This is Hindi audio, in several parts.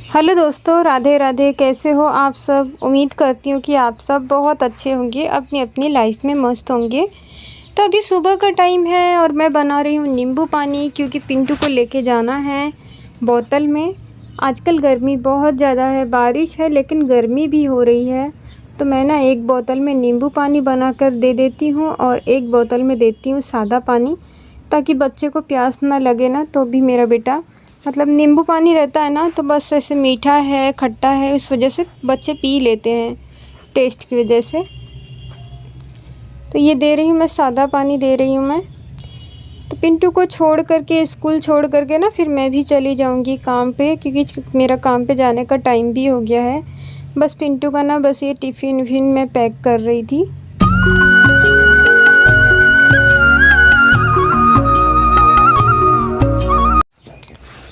हेलो दोस्तों, राधे राधे। कैसे हो आप सब? उम्मीद करती हूँ कि आप सब बहुत अच्छे होंगे, अपनी अपनी लाइफ में मस्त होंगे। तो अभी सुबह का टाइम है और मैं बना रही हूँ नींबू पानी, क्योंकि पिंटू को लेके जाना है बोतल में। आजकल गर्मी बहुत ज़्यादा है, बारिश है लेकिन गर्मी भी हो रही है। तो मैं ना एक बोतल में नींबू पानी बना कर दे देती हूँ और एक बोतल में देती हूँ सादा पानी, ताकि बच्चे को प्यास ना लगे ना। तो भी मेरा बेटा मतलब नींबू पानी रहता है ना, तो बस ऐसे मीठा है खट्टा है, इस वजह से बच्चे पी लेते हैं टेस्ट की वजह से। तो ये दे रही हूँ मैं, सादा पानी दे रही हूँ मैं। तो पिंटू को छोड़ करके, स्कूल छोड़ करके ना फिर मैं भी चली जाऊँगी काम पे, क्योंकि मेरा काम पे जाने का टाइम भी हो गया है। बस पिंटू का ना बस ये टिफ़िन विफ़िन मैं पैक कर रही थी।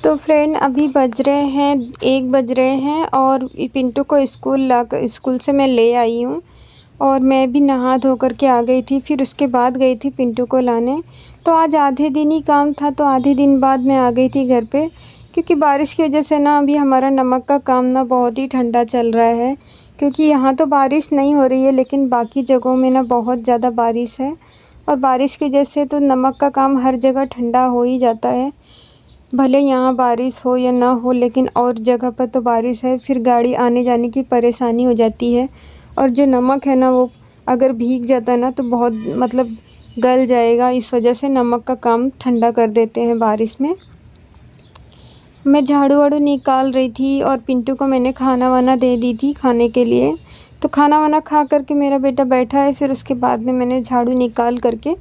तो फ्रेंड अभी बज रहे हैं 1 बज रहे हैं और पिंटू को स्कूल से मैं ले आई हूँ। और मैं भी नहा धो कर के आ गई थी, फिर उसके बाद गई थी पिंटू को लाने। तो आज आधे दिन ही काम था, तो आधे दिन बाद मैं आ गई थी घर पे, क्योंकि बारिश की वजह से ना अभी हमारा नमक का काम ना बहुत ही ठंडा चल रहा है। क्योंकि यहाँ तो बारिश नहीं हो रही है, लेकिन बाकी जगहों में ना बहुत ज़्यादा बारिश है। और बारिश की वजह से तो नमक का काम हर जगह ठंडा हो ही जाता है। भले यहाँ बारिश हो या ना हो, लेकिन और जगह पर तो बारिश है, फिर गाड़ी आने जाने की परेशानी हो जाती है। और जो नमक है ना, वो अगर भीग जाता है ना तो बहुत मतलब गल जाएगा। इस वजह से नमक का काम ठंडा कर देते हैं बारिश में। मैं झाड़ू वाड़ू निकाल रही थी और पिंटू को मैंने खाना वाना दे दी थी खाने के लिए। तो खाना वाना खा करके मेरा बेटा बैठा है, फिर उसके बाद में मैंने झाड़ू निकाल करके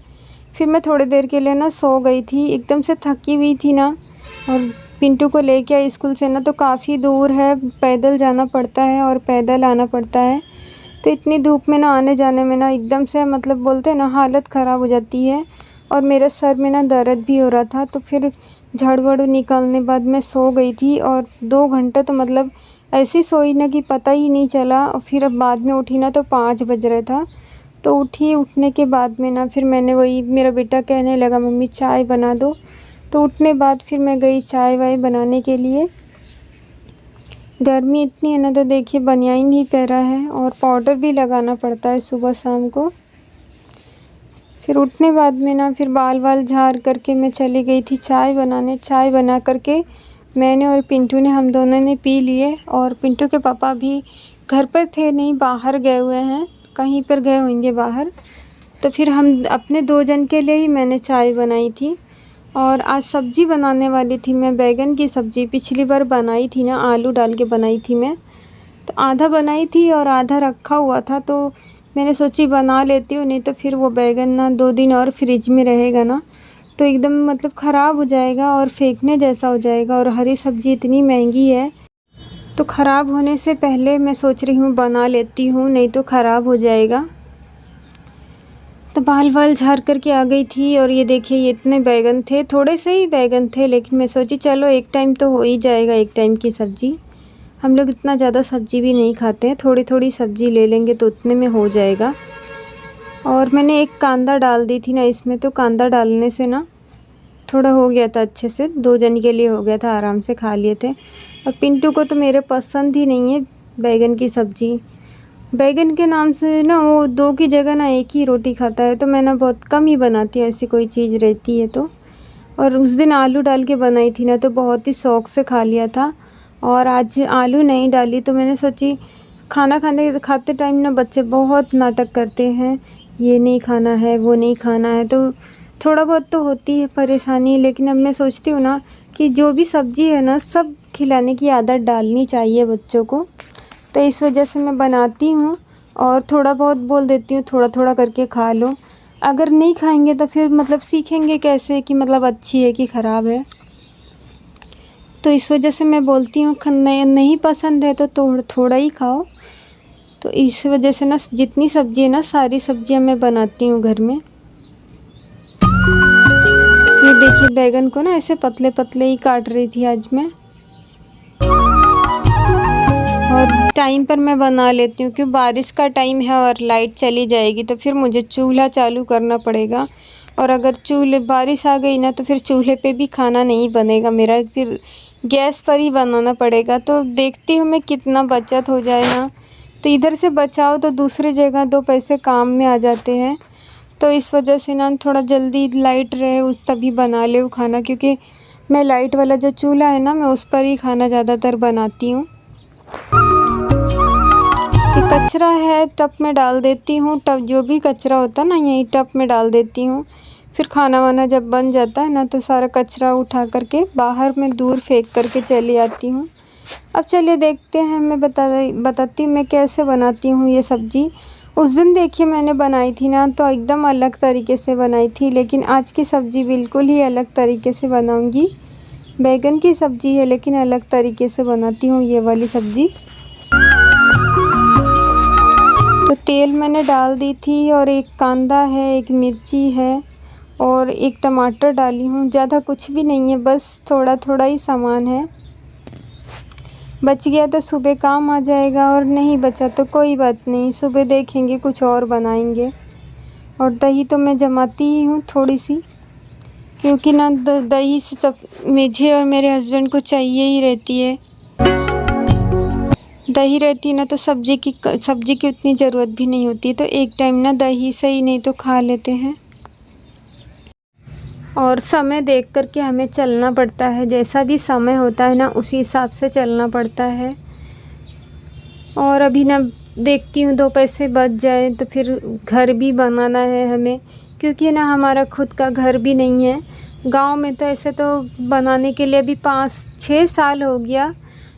फिर मैं थोड़ी देर के लिए ना सो गई थी। एकदम से थकी हुई थी ना, और पिंटू को लेके आई स्कूल से ना, तो काफ़ी दूर है, पैदल जाना पड़ता है और पैदल आना पड़ता है। तो इतनी धूप में ना आने जाने में ना एकदम से मतलब बोलते हैं ना, हालत ख़राब हो जाती है। और मेरे सर में ना दर्द भी हो रहा था। तो फिर झाड़ू वाड़ू निकालने बाद मैं सो गई थी, और 2 घंटे तो मतलब ऐसी सोई ना कि पता ही नहीं चला। और फिर अब बाद में उठी ना तो 5 बज रहा था। तो उठने के बाद में ना फिर मैंने वही, मेरा बेटा कहने लगा मम्मी चाय बना दो। तो उठने बाद फिर मैं गई चाय वाय बनाने के लिए। गर्मी इतनी है ना, तो देखिए बनियान ही पहना है और पाउडर भी लगाना पड़ता है सुबह शाम को। फिर उठने बाद में ना फिर बाल वाल झाड़ करके मैं चली गई थी चाय बनाने। चाय बना करके मैंने और पिंटू ने, हम दोनों ने पी लिए। और पिंटू के पापा भी घर पर थे नहीं, बाहर गए हुए हैं, कहीं पर गए होंगे बाहर। तो फिर हम अपने 2 जन के लिए ही मैंने चाय बनाई थी। और आज सब्ज़ी बनाने वाली थी मैं, बैगन की सब्ज़ी। पिछली बार बनाई थी ना, आलू डाल के बनाई थी मैं। तो आधा बनाई थी और आधा रखा हुआ था, तो मैंने सोची बना लेती हूँ, नहीं तो फिर वो बैगन ना 2 दिन और फ्रिज में रहेगा ना, तो एकदम मतलब ख़राब हो जाएगा और फेंकने जैसा हो जाएगा। और हरी सब्ज़ी इतनी महंगी है, तो ख़राब होने से पहले मैं सोच रही हूँ बना लेती हूँ, नहीं तो ख़राब हो जाएगा। तो बाल वाल झाड़ करके आ गई थी। और ये देखिए, ये इतने बैगन थे, थोड़े से ही बैगन थे, लेकिन मैं सोची चलो एक टाइम तो हो ही जाएगा, एक टाइम की सब्ज़ी। हम लोग इतना ज़्यादा सब्ज़ी भी नहीं खाते हैं, थोड़ी थोड़ी सब्ज़ी ले लेंगे तो उतने में हो जाएगा। और मैंने एक कांदा डाल दी थी ना इसमें, तो कांदा डालने से ना थोड़ा हो गया था अच्छे से, 2 जन के लिए हो गया था, आराम से खा लिए थे। और पिंटू को तो मेरे पसंद ही नहीं है बैगन की सब्ज़ी। बैगन के नाम से ना वो 2 की जगह ना 1 ही रोटी खाता है। तो मैं ना बहुत कम ही बनाती हूँ, ऐसी कोई चीज़ रहती है तो। और उस दिन आलू डाल के बनाई थी ना, तो बहुत ही शौक़ से खा लिया था। और आज आलू नहीं डाली, तो मैंने सोची खाना खाते टाइम ना बच्चे बहुत नाटक करते हैं, ये नहीं खाना है, वो नहीं खाना है, तो थोड़ा बहुत तो होती है परेशानी। लेकिन अब मैं सोचती हूँ ना कि जो भी सब्ज़ी है ना, सब खिलाने की आदत डालनी चाहिए बच्चों को। तो इस वजह से मैं बनाती हूँ और थोड़ा बहुत बोल देती हूँ, थोड़ा थोड़ा करके खा लो। अगर नहीं खाएंगे तो फिर मतलब सीखेंगे कैसे कि मतलब अच्छी है कि ख़राब है। तो इस वजह से मैं बोलती हूँ नहीं पसंद है तो थोड़ा ही खाओ। तो इस वजह से ना जितनी सब्ज़ी है ना, सारी सब्जियाँ मैं बनाती हूँ घर में। ये देखिए बैगन को ना ऐसे पतले पतले ही काट रही थी आज मैं। और टाइम पर मैं बना लेती हूँ, क्योंकि बारिश का टाइम है और लाइट चली जाएगी तो फिर मुझे चूल्हा चालू करना पड़ेगा। और अगर बारिश आ गई ना, तो फिर चूल्हे पे भी खाना नहीं बनेगा मेरा। फिर गैस पर ही बनाना पड़ेगा। तो देखती हूँ मैं कितना बचत हो जाए ना, तो इधर से बचाओ तो दूसरी जगह 2 पैसे काम में आ जाते हैं। तो इस वजह से ना थोड़ा जल्दी लाइट रहे उस तभी बना ले खाना, क्योंकि मैं लाइट वाला जो चूल्हा है ना, मैं उस पर ही खाना ज़्यादातर बनाती हूँ। कि कचरा है टब में डाल देती हूँ, टब जो भी कचरा होता है ना यही टब में डाल देती हूँ। फिर खाना वाना जब बन जाता है ना, तो सारा कचरा उठा करके बाहर में दूर फेंक करके चली आती हूँ। अब चलिए देखते हैं, मैं बताती हूँ मैं कैसे बनाती हूँ ये सब्ज़ी। उस दिन देखिए मैंने बनाई थी ना, तो एकदम अलग तरीके से बनाई थी, लेकिन आज की सब्ज़ी बिल्कुल ही अलग तरीके से बनाऊँगी। बैगन की सब्ज़ी है लेकिन अलग तरीके से बनाती हूँ ये वाली सब्ज़ी। तो तेल मैंने डाल दी थी, और एक कांदा है, एक मिर्ची है और एक टमाटर डाली हूँ। ज़्यादा कुछ भी नहीं है, बस थोड़ा थोड़ा ही सामान है। बच गया तो सुबह काम आ जाएगा, और नहीं बचा तो कोई बात नहीं, सुबह देखेंगे कुछ और बनाएंगे। और दही तो मैं जमाती ही हूँ थोड़ी सी, क्योंकि ना दही से सब मुझे और मेरे हस्बैंड को चाहिए ही रहती है। दही रहती है ना तो सब्ज़ी की उतनी ज़रूरत भी नहीं होती, तो एक टाइम ना दही से ही नहीं तो खा लेते हैं। और समय देख कर के हमें चलना पड़ता है, जैसा भी समय होता है ना उसी हिसाब से चलना पड़ता है। और अभी ना देखती हूँ 2 पैसे बच जाए तो फिर घर भी बनाना है हमें, क्योंकि ना हमारा खुद का घर भी नहीं है। गांव में तो ऐसे तो बनाने के लिए अभी 5-6 साल हो गया,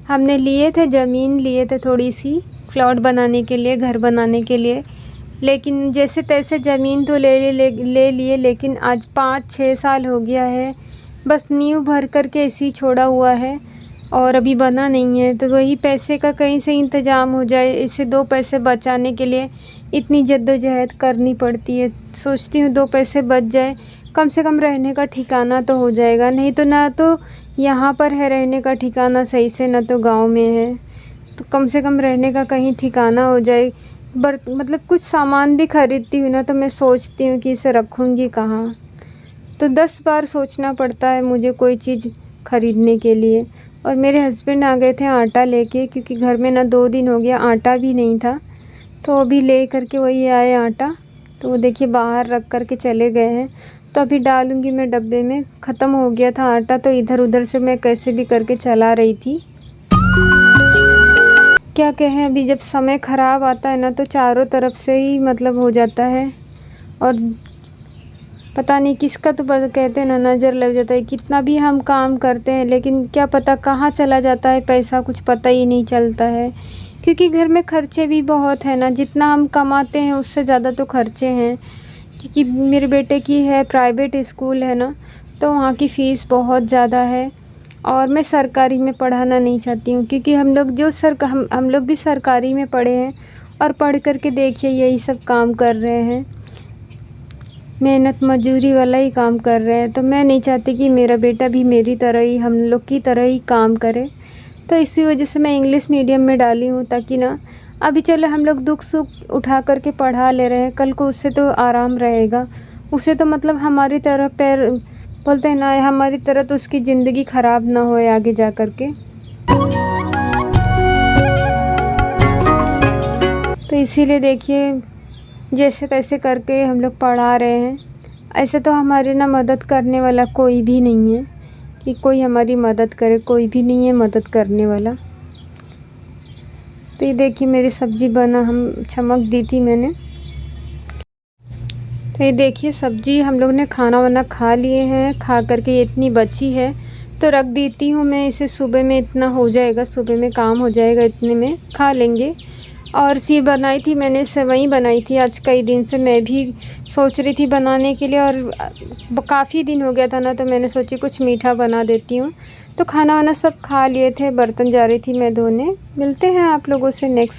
हमने लिए थे ज़मीन, लिए थे थोड़ी सी प्लॉट बनाने के लिए, घर बनाने के लिए, लेकिन जैसे तैसे ज़मीन तो ले लिए, लेकिन आज 5-6 साल हो गया है, बस नींव भर कर के ऐसे ही छोड़ा हुआ है और अभी बना नहीं है। तो वही पैसे का कहीं से इंतज़ाम हो जाए, इसे 2 पैसे बचाने के लिए इतनी जद्दोजहद करनी पड़ती है। सोचती हूँ 2 पैसे बच जाए, कम से कम रहने का ठिकाना तो हो जाएगा, नहीं तो ना तो यहाँ पर है रहने का ठिकाना सही से, ना तो गाँव में है। तो कम से कम रहने का कहीं ठिकाना हो जाए। मतलब कुछ सामान भी ख़रीदती हूँ ना, तो मैं सोचती हूँ कि इसे रखूँगी कहाँ, तो 10 बार सोचना पड़ता है मुझे कोई चीज़ ख़रीदने के लिए। और मेरे हस्बैंड आ गए थे आटा लेके, क्योंकि घर में ना 2 दिन हो गया आटा भी नहीं था, तो अभी ले करके वही आए आटा। तो वो देखिए बाहर रख कर के चले गए हैं, तो अभी डालूँगी मैं डब्बे में। ख़त्म हो गया था आटा, तो इधर उधर से मैं कैसे भी करके चला रही थी। क्या कहें, अभी जब समय ख़राब आता है ना, तो चारों तरफ से ही मतलब हो जाता है, और पता नहीं किसका तो कहते हैं ना नज़र लग जाता है। कितना भी हम काम करते हैं, लेकिन क्या पता कहाँ चला जाता है पैसा, कुछ पता ही नहीं चलता है, क्योंकि घर में खर्चे भी बहुत है ना। जितना हम कमाते हैं उससे ज़्यादा तो खर्चे हैं, क्योंकि मेरे बेटे की है प्राइवेट स्कूल है ना, तो वहाँ की फ़ीस बहुत ज़्यादा है, और मैं सरकारी में पढ़ाना नहीं चाहती हूँ, क्योंकि हम लोग भी सरकारी में पढ़े हैं, और पढ़ कर के देखिए यही सब काम कर रहे हैं, मेहनत मजदूरी वाला ही काम कर रहे हैं। तो मैं नहीं चाहती कि मेरा बेटा भी मेरी तरह ही, हम लोग की तरह ही काम करे। तो इसी वजह से मैं इंग्लिश मीडियम में डाली हूँ, ताकि ना अभी चलो हम लोग दुख सुख उठा कर के पढ़ा ले रहे हैं, कल को उससे तो आराम रहेगा। उसे तो मतलब हमारी तरह बोलते हैं ना, हमारी तरह तो उसकी ज़िंदगी ख़राब ना होए आगे जा कर के। तो इसीलिए देखिए जैसे तैसे करके हम लोग पढ़ा रहे हैं। ऐसे तो हमारी ना मदद करने वाला कोई भी नहीं है, कि कोई हमारी मदद करे, कोई भी नहीं है मदद करने वाला। तो ये देखिए मेरी सब्ज़ी बना, हम चमक दी थी मैंने। तो ये देखिए सब्ज़ी हम लोग ने खाना वाना खा लिए हैं, खा करके ये इतनी बची है तो रख देती हूँ मैं इसे। सुबह में इतना हो जाएगा, सुबह में काम हो जाएगा, इतने में खा लेंगे। और ये बनाई थी मैंने, सेवई बनाई थी आज कई दिन से, मैं भी सोच रही थी बनाने के लिए, और काफ़ी दिन हो गया था ना, तो मैंने सोची कुछ मीठा बना देती हूँ। तो खाना वाना सब खा लिए थे, बर्तन जा रही थी मैं धोने। मिलते हैं आप लोगों से नेक्स्ट।